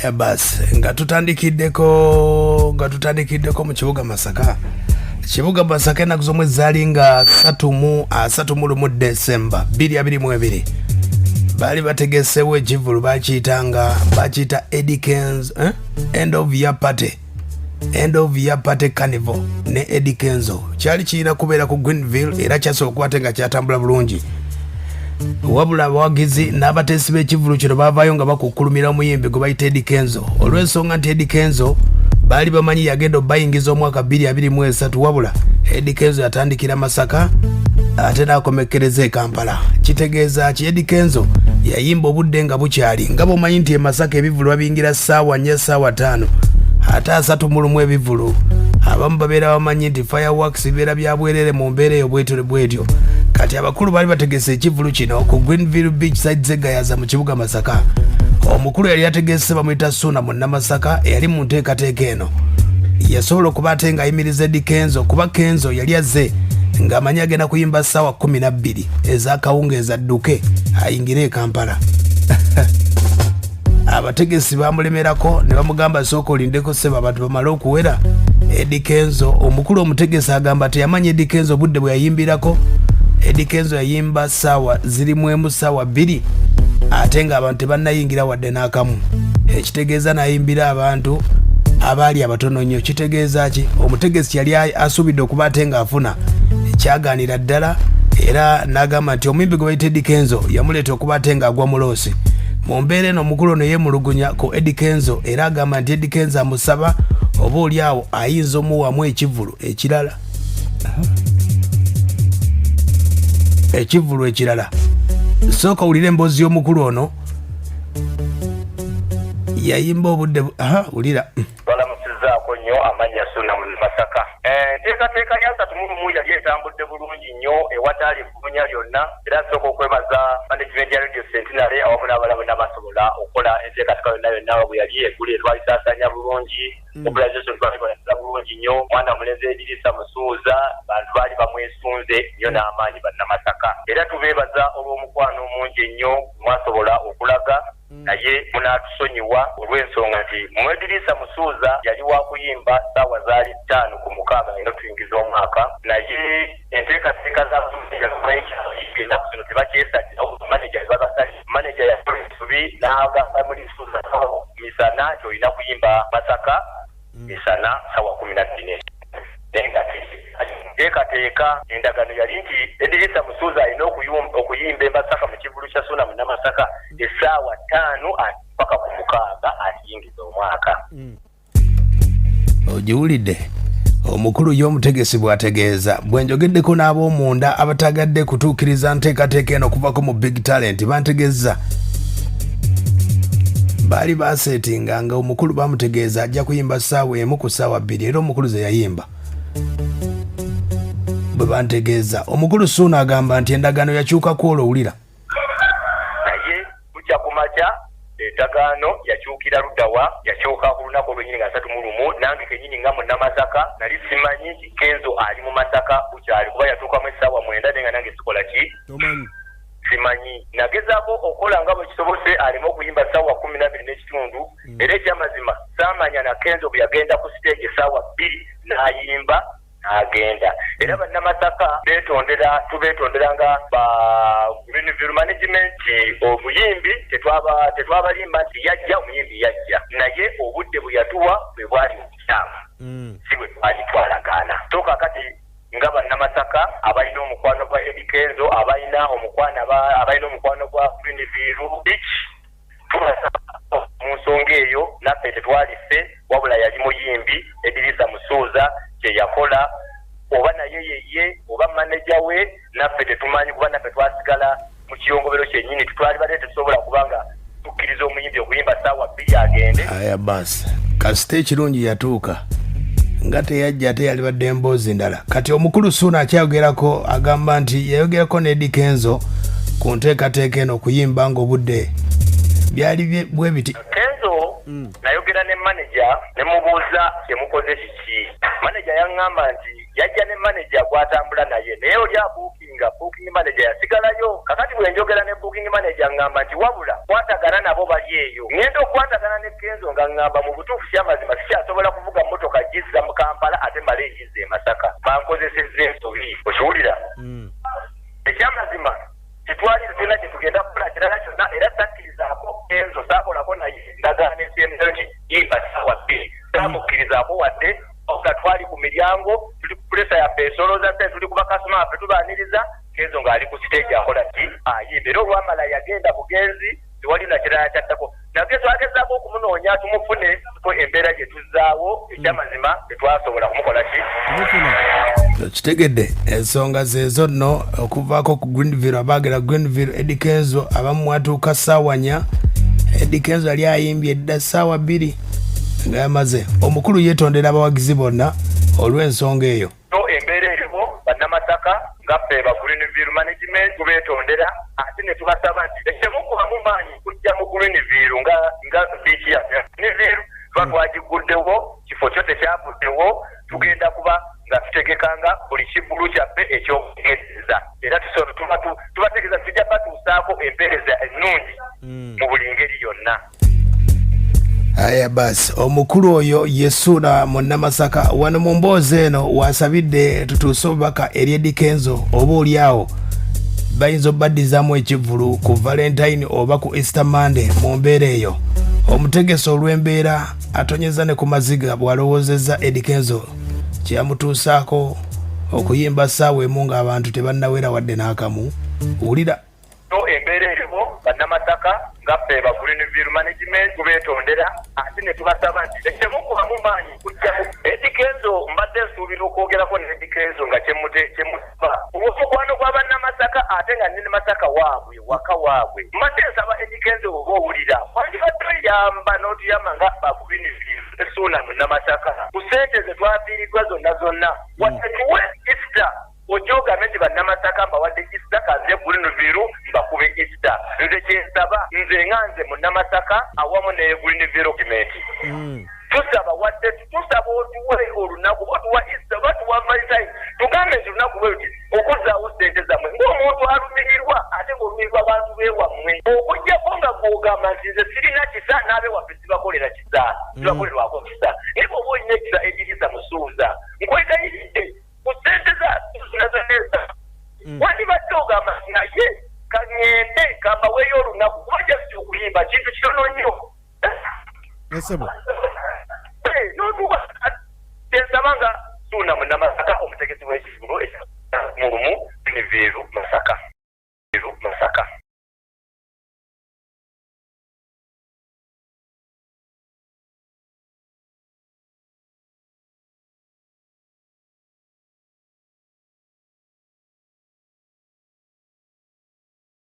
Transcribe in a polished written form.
Aya basi nga tutandikiddeko mu kibuga Masaka. Kibuga Masaka na kuzomwe zali nga 3 December 2022. Bali bategesewo ekivulu bakiyita Eddie Kenzo end of year party carnival ne Eddie Kenzo kyali kirina kubeera ku Greenville era kyasobola okuba nga kyatambula bulungi. Wabula abawagizi n'abateesi b'ekivulu kino baavaayo nga bakukkulumira omuyimbi gwe bayita Eddie Kenzo olw'ensonga nti Eddie Kenzo baali bamanyi yagenda bayingiza omwaka 2023 wabula Eddie Kenzo yatandikira Masaka ate n'akomekereza e Kampala. Kitegeeza ki Eddie Kenzo yayimba obudde nga bukyali nga bw'omanyi nti e Masaka ebivulu babingira ssaawa 4 ssaawa 5 ate 3 ebivulu abamu babeera bamanyi nti fireworks bibeera bya bwerere mu mbeera eyo bwetyo. Kati abakulu bali bategese ekivulu kino ku Greenville Beach side zegayaza mu kibuga Masaka. Omukulu yali yategese bamuyita Suna mu Namasaka eyali mu nteekateeka eno. Yasobola okuba ate nga ayimiriza Eddie Kenzo kuba Kenzo yali azze ng'amanyi agenda kuyimba ssaawa 12 ez'akawungeeza dduke ayingire e Kampala. Abategesi bamulemerako ne bamugamba sooka olindeko ssebo abantu bamale okuwera. Eddie Kenzo omukulu omutegesi agamba teyamanya Eddie Kenzo budde bwe yayimbirako. Eddie Kenzo yayimba ssaawa zirimu ssaawa 2 ate nga abantu tebannayingira wadde n'akamu. Ekitegeeza nayimbira abantu abaali abatono nnyo. Kitegeeza ki omutegesi yali asuubidde okuba ate ng'afuna ekyaganira ddala era n'agamba nti omuyimbi gwe bayita Eddie Kenzo yamuleeta okuba ate ng'agwa muloosi. Mu mbeera eno omukulu ono yeemulugunya ku Eddie Kenzo era agamba nti Eddie Kenzo amusaba oba oli awo ayinza omuwamu ekivulu ekirala. Ekivulu ekirala. Sooka wulira emboozi y'omukulu ono yayimba obudde wulira. Balamusizaako nnyo amanya Suna mu Masaka. Enteekateeka ya 3 yali etambudde bulungi nnyo ewatali kubunya lyonna era sooka okwebaza management ya Radio Centenary awamu n'abalala n'abasobola okukola enteekateeka yonna bwe yali eggula etwalisaasanya bulungi. Mobilization twalikola bulungi nnyo. Mwana mulenzi Edirisa Musuuza bantu baali bamwesunze nnyo n'amaanyi bannamasaka era tubeebaza olw'omukwano omungi ennyo mwasobola okulaga naye munaatusonyiwa olw'ensonga nti Edirisa Musuuza yali wa kuyimba ssaawa zaali 5 ku 6 eno tuyingiza omwaka naye enteekateeka z'ennaku zino tebakyesalirawo maneja yakola ensobi n'agamba muri Suuza misana kyolina kuyimba Masaka misana ssaawa 14 teekateeka endagano yali nti Edirisa Musuuza alina okuyimba e Masaka mu kivulu kya Suna mu Namasaka essaawa 5 paka ku 6 aliyingiza omwaka. Ogiwulidde omukulu y'omutegesi bw'ategeeza bwe njogeddeko n'ab'omunda abatagadde kutuukiriza nteekateeka eno okuvako mu Big Talent bantegeeza baali baseetinga nga omukulu bamutegeeza ajja kuyimba ssaawa 1 ku ssaawa 2 era omukulu ze yayimba. Bwe bantegeeza omukulu Suna agamba nti endagaano yakyukako olwowulira. Naye kujja kumakya endagaano yakyukira luddawa yakyuka ku lunaku olwenyini nga 3 nange kenyini nga mu Namasaka nali simanyi nti Kenzo ali mu Masaka bukyali kuba yatuukamu essaawa 9 naye nga nange sikola ki simanyi. Nagezaako okukola nga bwe kisobose aleme okuyimba ssaawa 12 n'ekitundu era ekyamazima saamanya na Kenzo bwe yagenda ku stage essaawa 2 n'ayimba agenda era bannamasaka tubeetondera nga ba Greenville management obuyimbi tetwabalimba nti yajja omuyimbi yajja naye obudde bwe yatuwa bwe bwali mukyamu si bwe twali twalagaana. Toka kati nga bannamasaka abalina omukwano gwa Eddie Kenzo abalina omukwano gwa Greenville Beach tubasaba mu nsonga eyo naffe tetwalise wabula yali muyimbi Edirisa Musuuza kye yakola oba naye yeye oba maneja we naffe tetumanyi kuba naffe twasigala mu kiyongobero kyennyini tutwali bale tetusobola kubanga tukkiriza omuyimbi okuyimba ssaawa 2 agende. Aya basi kasita ekirungi yatuuka nga teyajja ate yali badde emboozi ndala. Kati omukulu Suna akyayogerako agamba nti yayogerako ne Eddie Kenzo ku nteekateeka eno okuyimba ng'obudde byali bwe biti. Kenzo nayogera ne maneja ne mubuuza kyemukoze kiki. Maneja yaŋŋamba nti yajja ne maneja gwatambula naye naye oli abuukinga nga booking manager yasigalayo. Kakati bwe njogera ne booking manager ngamba nti wabula kwatagana nabo bali eyo. Ngenda okwatagana ne Kenzo nga ngamba mu butuufu kyamazima sikyasobola kuvuga mmotoka gizza mu Kampala ate male egizza e Masaka. Bankozesezza ensobi. Okiwulira? Ekyamazima kitwalire tulina kye tugenda kukola kirala kyonna era takkirizaako Kenzo saakolako naye ndagaano esemero nti yimba ssaawa 2 saamukkirizaako wadde nga twali ku miryango tuli ku pulesa yaffe esolooza ffe tuli ku bakasoma baffe tubaaniriza Kenzo ng'ali ku siteegi akola ki ayimba era olwamala yagenda bugenzi tewali na kirala kyattako nage twagezaako okumunoonya tumufune ko embeera gye tuzzaawo ekyamazima tetwasobola kumukola ki kitegedde ensonga zeezo nno okuvaako ku Greenville abaagera Greenville Eddie Kenzo abamu mwatuuka ssaawa 4 Eddie Kenzo yali ayimbye edda ssaawa 2 nga yamaze omukulu yeetondera abawagizi bonna olw'ensonga eyo embeera eriwo bannamasaka nga ffe ba Greenville management tubeetondera ate ne tubasaba nti ekyemukubamu maanyi kujja mu Greenville nga biiki yaffe Greenville tuba twagiguddewo kifo kyo tekyavuddewo tugenda kuba nga tutegekanga buli kivulu kyaffe ekyokutegeeza era tubategeeza tujja batuusaako empeereza ennungi mu buli ngeri yonna. Aya basi omukulu oyo Yesula Munnamasaka wano mu mboozi eno wasabidde tutuuse obubaka eri Eddie Kenzo oba oliawo bayinza obbaddizamu ekivulu ku Valentine oba ku Easter Monday mu mbeera eyo omutegesi olw'embeera atonyeza ne ku maziga bw'alowoozezza Eddie Kenzo kyeyamutuusaako okuyimba ssaawa emu ng'abantu tebannawera wadde n'akamu wulira embeera eriwo bannamasaka nga ffe ba Greenville management tubeetondera ate ne tubasaba nti ekyemukubamu maanyi kujjamu Eddie Kenzo mbadde nsuubira okwogerako ne Eddie Kenzo nga kyemusaba omukwano gwa bannamasaka ate nga nne Masaka waabwe waka waabwe mbadde nsaba Eddie Kenzo oba owulira wandibadde oyamba n'otuyamba nga ba Greenville Essuula Munnamasaka ku ssente ze twafiiriddwa zonna wadde tuwe Easter ojogambe nti bannamasaka mbawadde Easter kaze Greenville mbakube Easter nze kyensaba nze nga nze Munnamasaka awamu ne Greenville document tusaba wadde tusaba otuwe olunaku otuwa Easter batuwa Valentine tugambe nti olunaku bwe luti okuzzaawo ssente zammwe ng'omuntu alumirirwa ate ng'olumirirwa abantu beewammwe okugjako nga gw'ogamba nti nze sirina kisa n'abe waffe sibakolera kisa sibakolerwako kisa naye bw'oba olina ekisa egirisa musuuza nkwegayiridde ku ssente zazoneza wandibadde ogamba naye kaŋŋende kambaweeyo olunaku kuba jasi okuyimba kintu kitono nnyo n'otuwa ensaba nga Ssuuna Munnamasaka omutegesi w'ekivulu ekya Greenville Masaka.